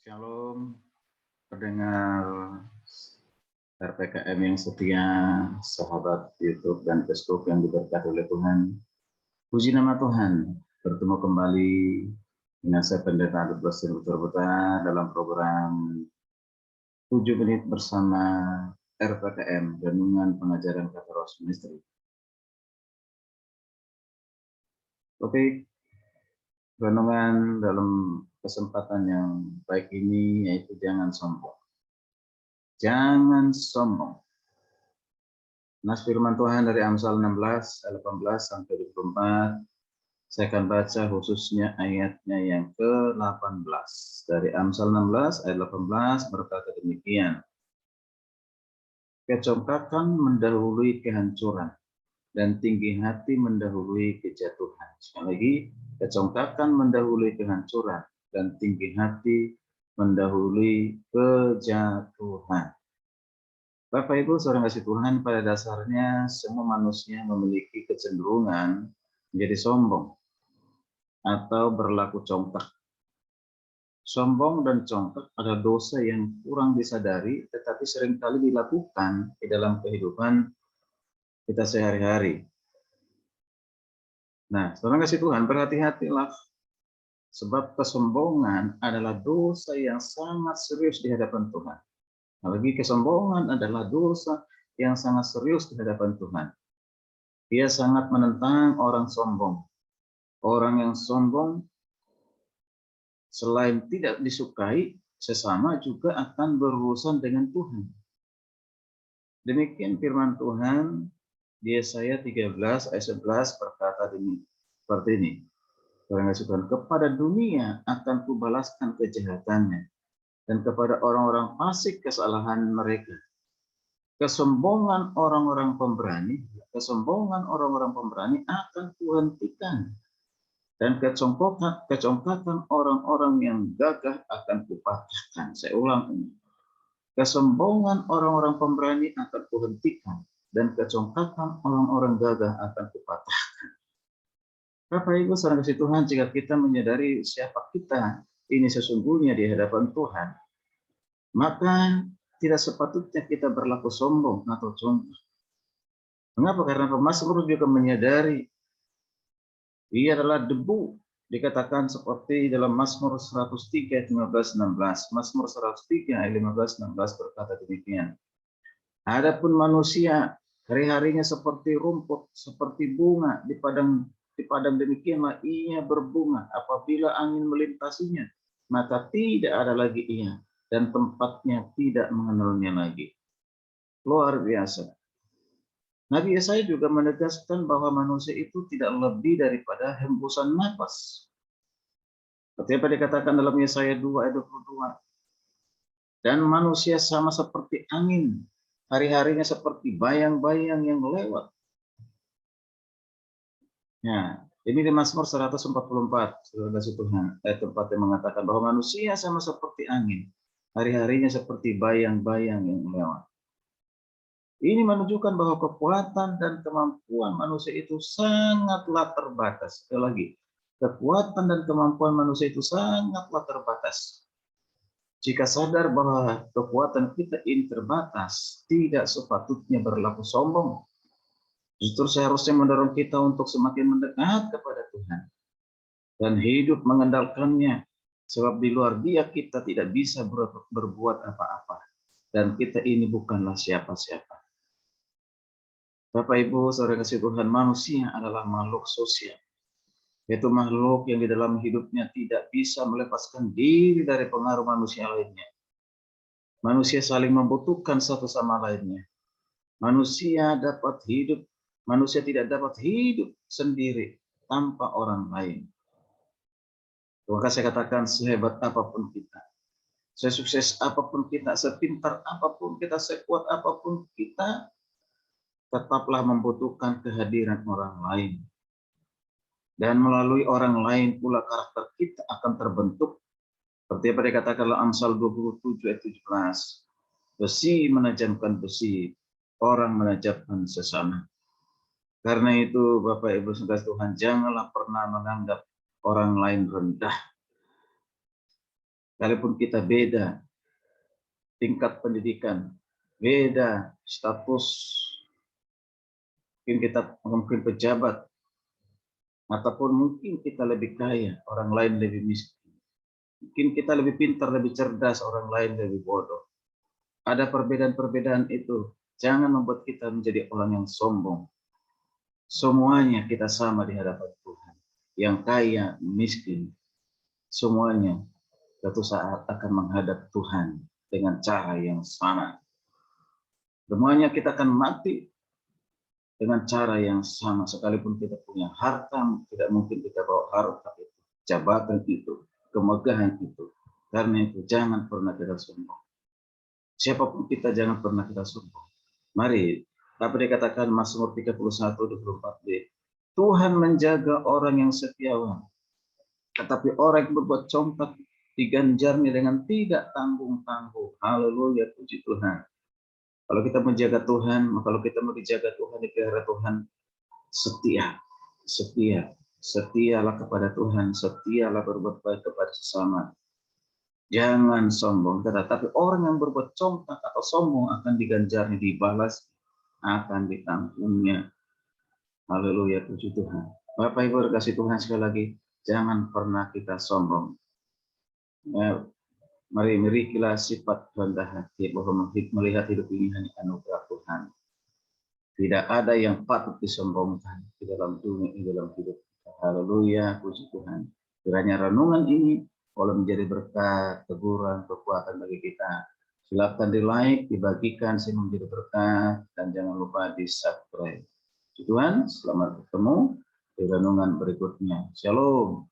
Shalom, pendengar RPKM yang setia, sahabat YouTube dan Facebook yang diberkati oleh Tuhan. Puji nama Tuhan, bertemu kembali dengan saya Pendeta Adut Basir Putra dalam program 7 menit bersama RPKM, Renungan Pengajaran Kata Roh Ministry. Oke, renungan dalam kesempatan yang baik ini yaitu jangan sombong. Jangan sombong. Nas firman Tuhan dari Amsal 16, 18 sampai 24. Saya akan baca khususnya ayatnya yang ke-18. Dari Amsal 16 ayat 18 berkata demikian. Kecongkakan mendahului kehancuran dan tinggi hati mendahului kejatuhan. Sekali lagi, kecongkakan mendahului kehancuran dan tinggi hati mendahului kejatuhan. Bapak Ibu saudara kasih Tuhan, pada dasarnya semua manusia memiliki kecenderungan menjadi sombong atau berlaku congkak. Sombong dan congkak adalah dosa yang kurang disadari tetapi seringkali dilakukan di dalam kehidupan kita sehari-hari. Nah, saudara kasih Tuhan, berhati-hatilah sebab kesombongan adalah dosa yang sangat serius di hadapan Tuhan. Apalagi kesombongan adalah dosa yang sangat serius di hadapan Tuhan. Dia sangat menentang orang sombong. Orang yang sombong selain tidak disukai sesama juga akan berurusan dengan Tuhan. Demikian firman Tuhan di Yesaya 13 ayat 11 berkata seperti ini. Kepada dunia akan kubalaskan kejahatannya dan kepada orang-orang fasik kesalahan mereka. Kesombongan orang-orang pemberani akan kuhentikan, dan kecongkakan orang-orang yang gagah akan kupatahkan. Saya ulang ini. Kesombongan orang-orang pemberani akan kuhentikan, dan kecongkakan orang-orang gagah akan kupatahkan. Bapak Ibu saudara kasih Tuhan, jika kita menyadari siapa kita ini sesungguhnya di hadapan Tuhan, maka tidak sepatutnya kita berlaku sombong atau congkak. Mengapa? Karena pemazmur juga menyadari ia adalah debu. Dikatakan seperti dalam Mazmur 103 ayat 15-16. Mazmur 103 ayat 15-16 berkata demikian. Adapun manusia hari-harinya seperti rumput, seperti bunga di padang demikianlah ia berbunga. Apabila angin melintasinya, maka tidak ada lagi ia, dan tempatnya tidak mengenalnya lagi. Luar biasa. Nabi Yesaya juga menegaskan bahwa manusia itu tidak lebih daripada hembusan nafas. Seperti apa dikatakan dalam Yesaya 2 ayat 22. Dan manusia sama seperti angin, hari-harinya seperti bayang-bayang yang lewat. Nah, ini di Mazmur 144, saudara Tuhan, ayat 4 yang mengatakan bahwa manusia sama seperti angin, hari-harinya seperti bayang-bayang yang lewat. Ini menunjukkan bahwa kekuatan dan kemampuan manusia itu sangatlah terbatas. Sekali lagi, kekuatan dan kemampuan manusia itu sangatlah terbatas. Jika sadar bahwa kekuatan kita ini terbatas, tidak sepatutnya berlaku sombong. Justru seharusnya mendorong kita untuk semakin mendekat kepada Tuhan dan hidup mengandalkannya. Sebab di luar Dia kita tidak bisa berbuat apa-apa. Dan kita ini bukanlah siapa-siapa. Bapak Ibu saudara kasih Tuhan, manusia adalah makhluk sosial, yaitu makhluk yang di dalam hidupnya tidak bisa melepaskan diri dari pengaruh manusia lainnya. Manusia saling membutuhkan satu sama lainnya. Manusia tidak dapat hidup sendiri tanpa orang lain. Maka saya katakan, sehebat apapun kita, sesukses apapun kita, sepintar apapun kita, sekuat apapun kita, tetaplah membutuhkan kehadiran orang lain. Dan melalui orang lain pula karakter kita akan terbentuk. Seperti apa dikatakan dalam Amsal 27 ayat 17. Besi menajamkan besi, orang menajamkan sesama. Karena itu Bapak Ibu saudara Tuhan, janganlah pernah menganggap orang lain rendah. sekalipun kita beda tingkat pendidikan, beda status, mungkin pejabat, ataupun mungkin kita lebih kaya, orang lain lebih miskin. Mungkin kita lebih pintar, lebih cerdas, orang lain lebih bodoh. Ada perbedaan-perbedaan itu. Jangan membuat kita menjadi orang yang sombong. Semuanya kita sama di hadapan Tuhan. Yang kaya, miskin, semuanya suatu saat akan menghadap Tuhan dengan cara yang sama. Semuanya kita akan mati dengan cara yang sama. Sekalipun kita punya harta, tidak mungkin kita bawa harta itu, jabatan itu, kemegahan itu. Karena itu jangan pernah kita sombong. Siapapun kita, jangan pernah kita sombong. Mari, apa dikatakan Mazmur 31:24b, Tuhan menjaga orang yang setiawan, tetapi orang yang berbuat compak diganjarnya dengan tidak tanggung-tanggung. Haleluya, puji Tuhan. Kalau kita menjaga Tuhan, kalau kita mau dijaga Tuhan, dipelihara Tuhan, setialah kepada Tuhan, setialah berbuat baik kepada sesama. Jangan sombong, tetapi orang yang berbuat compak atau sombong akan diganjarnya, dibalas, akan ditanggungnya. Haleluya, puji Tuhan. Bapak Ibu kasih Tuhan, sekali lagi, jangan pernah kita sombong. Ya, mari milikilah sifat rendah hati, bahwa melihat hidup ini hanya anugerah Tuhan. Tidak ada yang patut disombongkan di dalam dunia, di dalam hidup. Haleluya, puji Tuhan. Kiranya renungan ini boleh menjadi berkat, teguran, kekuatan bagi kita. Silakan di-like, dibagikan sehingga menjadi berkat, dan jangan lupa di-subscribe. Puji Tuhan, selamat bertemu di renungan berikutnya. Shalom.